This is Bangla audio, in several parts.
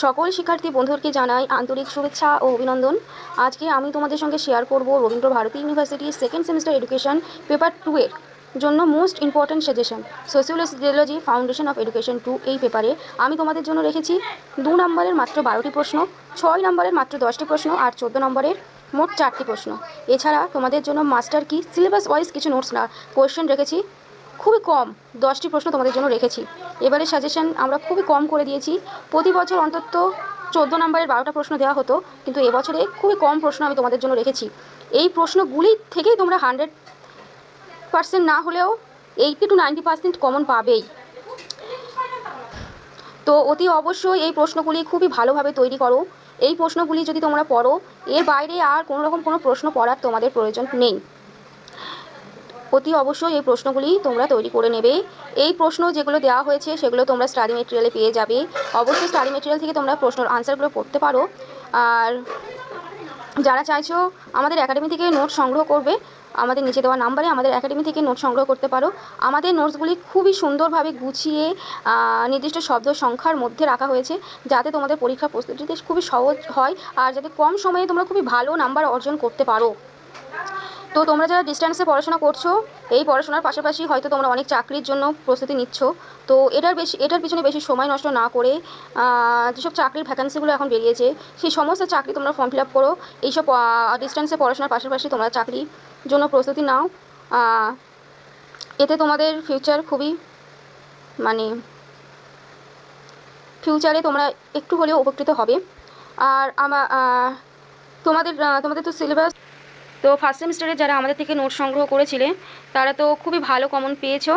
সকল শিক্ষার্থী বন্ধুদেরকে জানাই আন্তরিক শুভেচ্ছা ও অভিনন্দন। আজকে আমি তোমাদের সঙ্গে শেয়ার করব রবীন্দ্র ভারতী ইউনিভার্সিটির সেকেন্ড সেমিস্টার এডুকেশন পেপার 2 এর জন্য most important suggestion sociology foundation of education 2। এই পেপারে আমি তোমাদের জন্য রেখেছি 2 নম্বরের মাত্র 12টি প্রশ্ন, 6 নম্বরের মাত্র 10টি প্রশ্ন আর 14 নম্বরের মোট 4টি প্রশ্ন। এছাড়া তোমাদের জন্য মাস্টার কি সিলেবাস ওয়াইজ কিছু নোটস না কোয়েশ্চেন রেখেছি, খুবই কম 10টি প্রশ্ন তোমাদের জন্য রেখেছি। এবারে সাজেশন আমরা খুবই কম করে দিয়েছি। প্রতি বছর অন্তত 14 নম্বরের 12টা প্রশ্ন দেওয়া হতো, কিন্তু এবছরে খুবই কম প্রশ্ন আমি তোমাদের জন্য রেখেছি। এই প্রশ্নগুলি থেকেই তোমরা 100% না হলেও 80 to 90% কমন পাবেই। তো অতি অবশ্যই এই প্রশ্নগুলি খুবই ভালোভাবে তৈরি করো। এই প্রশ্নগুলি যদি তোমরা পড়ো, এর বাইরে আর কোনোরকম কোনো প্রশ্ন পড়ার তোমাদের প্রয়োজন নেই। অতি অবশ্যই এই প্রশ্নগুলি তোমরা তৈরি করে নেবে। এই প্রশ্ন যেগুলো দেওয়া হয়েছে সেগুলো তোমরা স্টাডি মেটেরিয়ালে পেয়ে যাবে। অবশ্যই স্টাডি মেটেরিয়াল থেকে তোমরা প্রশ্নের আনসারগুলো পড়তে পারো। আর যারা চাইছো আমাদের একাডেমি থেকে নোট সংগ্রহ করবে, আমাদের নিচে দেওয়া নাম্বারে আমাদের একাডেমি থেকে নোট সংগ্রহ করতে পারো। আমাদের নোটসগুলি খুবই সুন্দরভাবে গুছিয়ে নির্দিষ্ট শব্দ সংখ্যার মধ্যে রাখা হয়েছে, যাতে তোমাদের পরীক্ষা প্রস্তুতিতে খুবই সহজ হয় আর যাতে কম সময়ে তোমরা খুবই ভালো নাম্বার অর্জন করতে পারো। তো তোমরা যারা ডিস্ট্যান্সে পড়াশোনা করছো, এই পড়াশোনার পাশাপাশি হয়তো তোমরা অনেক চাকরির জন্য প্রস্তুতি নিচ্ছ, তো এটার পিছনে বেশি সময় নষ্ট না করে যেসব চাকরির ভ্যাকান্সিগুলো এখন বেরিয়েছে সেই সমস্ত চাকরি তোমরা ফর্ম ফিল আপ করো। এইসব ডিস্ট্যান্সে পড়াশোনার পাশাপাশি তোমরা চাকরির জন্য প্রস্তুতি নাও। এতে তোমাদের ফিউচার খুবই ফিউচারে তোমরা একটু হলেও উপকৃত হবে। আর তোমাদের তো সিলেবাস, তো ফার্স্ট সেমিস্টারে যারা আমাদের থেকে নোট সংগ্রহ করেছিলে তারা তো খুবই ভালো কমন পেয়েছো।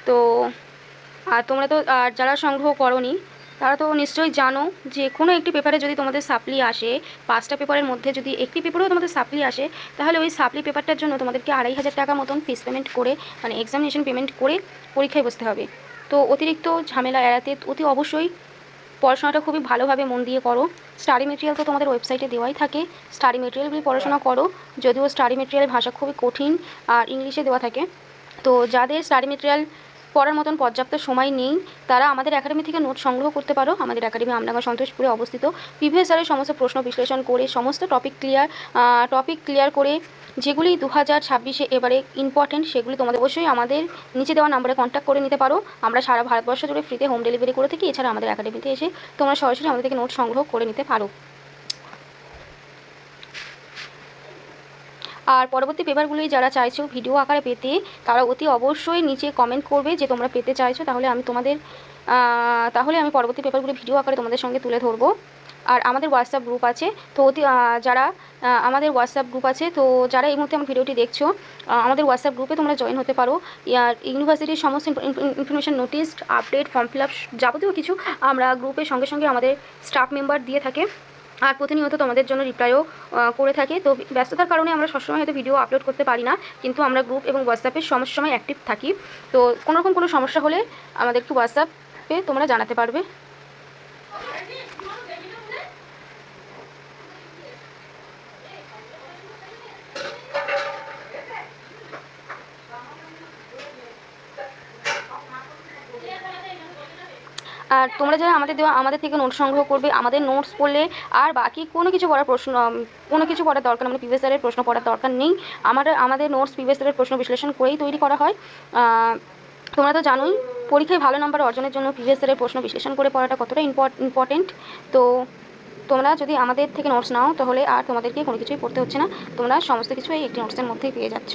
তো আর তোমরা তো আর যারা সংগ্রহ করোনি তারা তো নিশ্চয়ই জানো যে কোনো একটি পেপারে যদি তোমাদের সাপ্লি আসে, 5টা পেপারের মধ্যে যদি একটি পেপারেও তোমাদের সাপ্লি আসে, তাহলে ওই সাপ্লি পেপারটার জন্য তোমাদেরকে 2500 টাকা মতন ফিস পেমেন্ট করে এক্সামিনেশন পেমেন্ট করে পরীক্ষায় বসতে হবে। তো অতিরিক্ত ঝামেলা এড়াতে অতি অবশ্যই পড়াশোনাটা খুবই ভালোভাবে মন দিয়ে করো। স্টাডি মেটেরিয়াল তো তোমাদের ওয়েবসাইটে দেওয়াই থাকে, স্টাডি মেটেরিয়ালগুলি পড়াশোনা করো। যদিও স্টাডি মেটেরিয়ালের ভাষা খুবই কঠিন আর ইংলিশে দেওয়া থাকে, তো যাদের স্টাডি মেটেরিয়াল পড়ার মতন পর্যাপ্ত সময় নেই তারা আমাদের একাডেমি থেকে নোট সংগ্রহ করতে পারো। আমাদের একাডেমি আমডাঙ্গা সন্তোষপুরে অবস্থিত। প্রিভিয়াস ইয়ারের সমস্ত প্রশ্ন বিশ্লেষণ করে সমস্ত টপিক ক্লিয়ার করে যেগুলি 2026-এ এবারে ইম্পর্টেন্ট সেগুলি তোমাদের অবশ্যই আমাদের নিচে দেওয়া নাম্বারে কন্ট্যাক্ট করে নিতে পারো। আমরা সারা ভারতবর্ষ জুড়ে ফ্রিতে হোম ডেলিভারি করে থাকি। এছাড়া আমাদের একাডেমিতে এসে তোমরা সরাসরি আমাদের থেকে নোট সংগ্রহ করে নিতে পারো। আর পরবর্তী পেপারগুলি যারা চাইছো ভিডিও আকারে পেতে, তারা অতি অবশ্যই নিচে কমেন্ট করবে যে তোমরা পেতে চাইছো, তাহলে আমি পরবর্তী পেপারগুলি ভিডিও আকারে তোমাদের সঙ্গে তুলে ধরবো। আর আমাদের হোয়াটসঅ্যাপ গ্রুপ আছে, তো যারা এই মুহূর্তে আমার ভিডিওটি দেখছো, আমাদের হোয়াটসঅ্যাপ গ্রুপে তোমরা জয়েন হতে পারো। ইউনিভার্সিটির সমস্ত information, notice, update, form fill up যাবতীয় কিছু আমরা গ্রুপের সঙ্গে সঙ্গে আমাদের স্টাফ মেম্বার দিয়ে থাকে আর প্রতিনিয়ত তোমাদের জন্য রিপ্লাইও করে থাকে। তো ব্যস্ততার কারণে আমরা সবসময় হয়তো ভিডিও আপলোড করতে পারি না, কিন্তু আমরা গ্রুপ এবং হোয়াটসঅ্যাপে সময় অ্যাক্টিভ থাকি। তো কোনোরকম কোনো সমস্যা হলে আমাদেরকে হোয়াটসঅ্যাপে তোমরা জানাতে পারবে। আর তোমরা যারা আমাদের থেকে নোট সংগ্রহ করবে, আমাদের নোটস পড়লে আর বাকি কোনো কিছু পড়ার দরকার, প্রিভিয়াস ইয়ারের প্রশ্ন পড়ার দরকার নেই। আমাদের নোটস প্রিভিয়াস ইয়ারের প্রশ্ন বিশ্লেষণ করেই তৈরি করা হয়। তোমরা তো জানোই পরীক্ষায় ভালো নাম্বার অর্জনের জন্য প্রিভিয়াস ইয়ারের প্রশ্ন বিশ্লেষণ করে পড়াটা কতটা ইম্পর্টেন্ট। তো তোমরা যদি আমাদের থেকে নোটস নাও তাহলে আর তোমাদেরকে কোনো কিছুই পড়তে হচ্ছে না, তোমরা সমস্ত কিছু এই একটি নোটসের মধ্যেই পেয়ে যাচ্ছ।